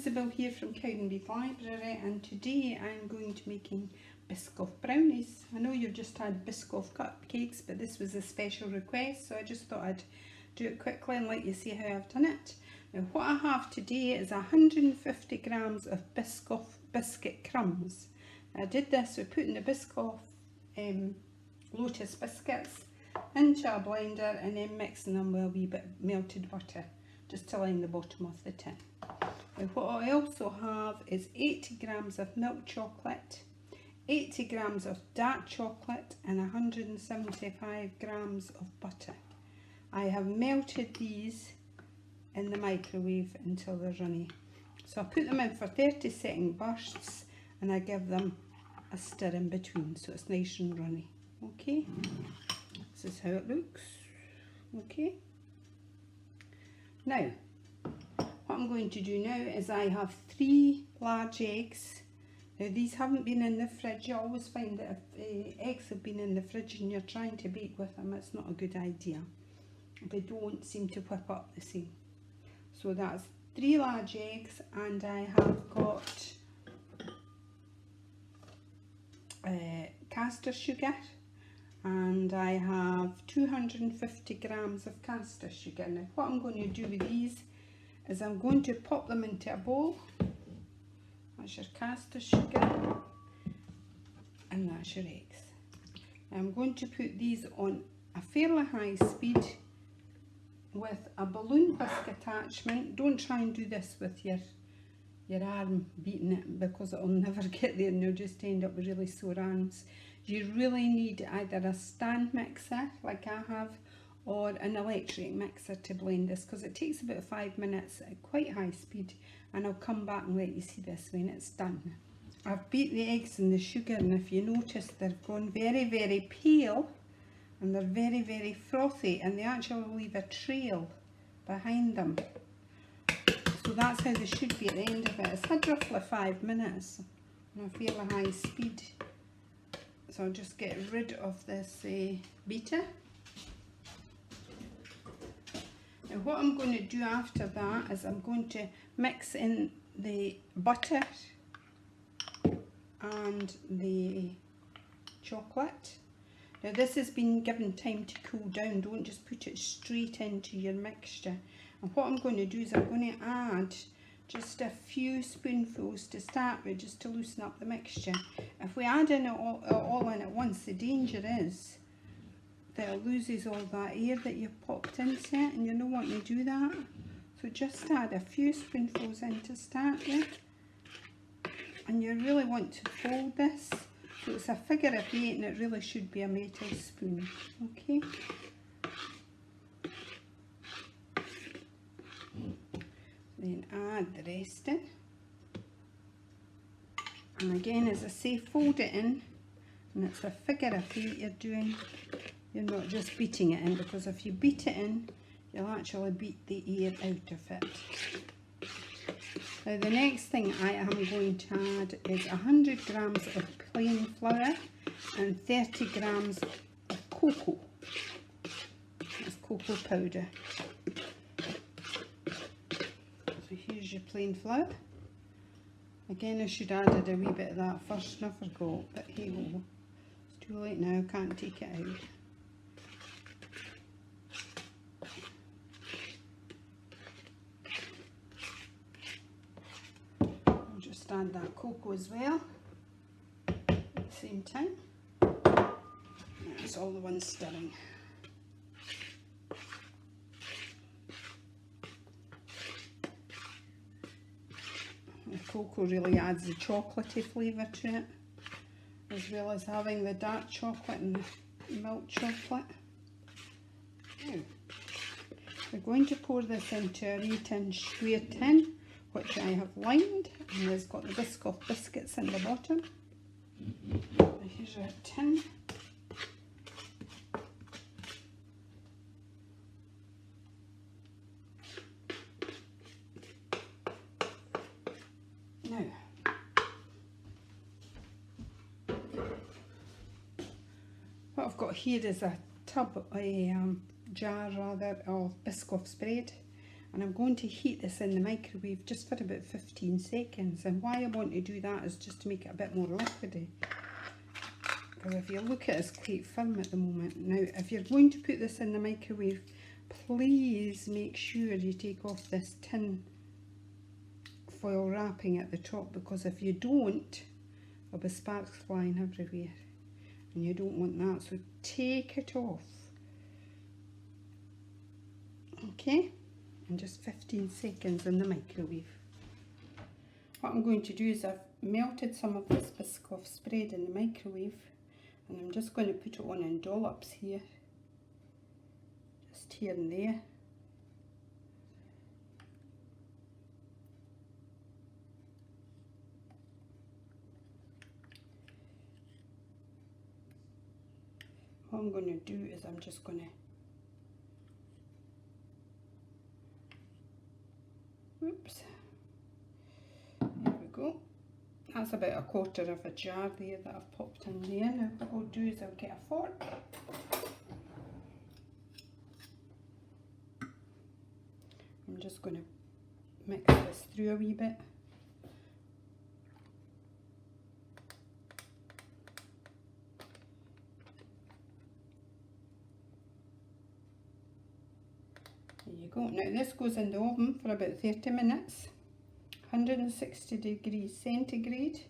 Isobel here from Cowdenbeath Library, and today I'm going to be making Biscoff Brownies. I know you've just had Biscoff cupcakes, but this was a special request, so I just thought I'd do it quickly and let you see how I've done it. Now what I have today is 150 grams of Biscoff biscuit crumbs. I did this with putting the Biscoff Lotus biscuits into a blender and then mixing them with a wee bit of melted butter, just to line the bottom of the tin. Now what I also have is 80 grams of milk chocolate, 80 grams of dark chocolate and 175 grams of butter. I have melted these in the microwave until they're runny. So I put them in for 30-second bursts and I give them a stir in between so it's nice and runny. Okay, this is how it looks. Okay. Now, what I'm going to do now is I have 3 large eggs. Now these haven't been in the fridge. You always find that if eggs have been in the fridge and you're trying to bake with them, it's not a good idea. They don't seem to whip up the same. So that's 3 large eggs, and I have got caster sugar, and I have 250 grams of caster sugar. Now what I'm going to do with these is I'm going to pop them into a bowl. That's your caster sugar and that's your eggs. I'm going to put these on a fairly high speed with a balloon whisk attachment. Don't try and do this with your arm beating it, because it'll never get there and you'll just end up with really sore arms. You really need either a stand mixer like I have or an electric mixer to blend this, because it takes about 5 minutes at quite high speed, and I'll come back and let you see this when it's done. I've beat the eggs and the sugar, and if you notice they've gone very, very pale and they're very, very frothy, and they actually leave a trail behind them. So that's how they should be at the end of it. It's had roughly 5 minutes on a fairly high speed. So I'll just get rid of this beater. Now what I'm going to do after that is I'm going to mix in the butter and the chocolate. Now this has been given time to cool down. Don't just put it straight into your mixture. And what I'm going to do is I'm going to add just a few spoonfuls to start with, just to loosen up the mixture. If we add in it all in at once, the danger is that it loses all that air that you've popped into it, and you don't want to do that. So just add a few spoonfuls in to start with, and you really want to fold this so it's a figure of 8, and it really should be a metal spoon. Okay. Then add the rest in, and again, as I say, fold it in, and it's a figure of 8 you're doing. You're not just beating it in, because if you beat it in, you'll actually beat the air out of it. Now the next thing I am going to add is 100 grams of plain flour and 30 grams of cocoa. That's cocoa powder. So here's your plain flour. Again, I should have added a wee bit of that first and I forgot, but hey ho, it's too late now, can't take it out. I'll just add that cocoa as well at the same time. That's all the one stirring. The cocoa really adds the chocolatey flavour to it, as well as having the dark chocolate and the milk chocolate. Now, we're going to pour this into a 8-inch square tin, which I have lined, and it's got the Biscoff biscuits in the bottom. Here's our tin. Now, what I've got here is a tub, a jar rather, of Biscoff spread, And I'm going to heat this in the microwave just for about 15 seconds. And why I want to do that is just to make it a bit more liquidy. Because if you look at it, it's quite firm at the moment. Now, if you're going to put this in the microwave, please make sure you take off this tin foil wrapping at the top, because if you don't, there'll be sparks flying everywhere. And you don't want that, so take it off. Okay? And just 15 seconds in the microwave. What I'm going to do is I've melted some of this Biscoff spread in the microwave, and I'm just going to put it on in dollops here, just here and there. What I'm going to do is I'm just going to oops, there we go. That's about 1/4 of a jar there that I've popped in there. Now what I'll do is I'll get a fork. I'm just going to mix this through a wee bit. There you go. Now this goes in the oven for about 30 minutes, 160 degrees centigrade.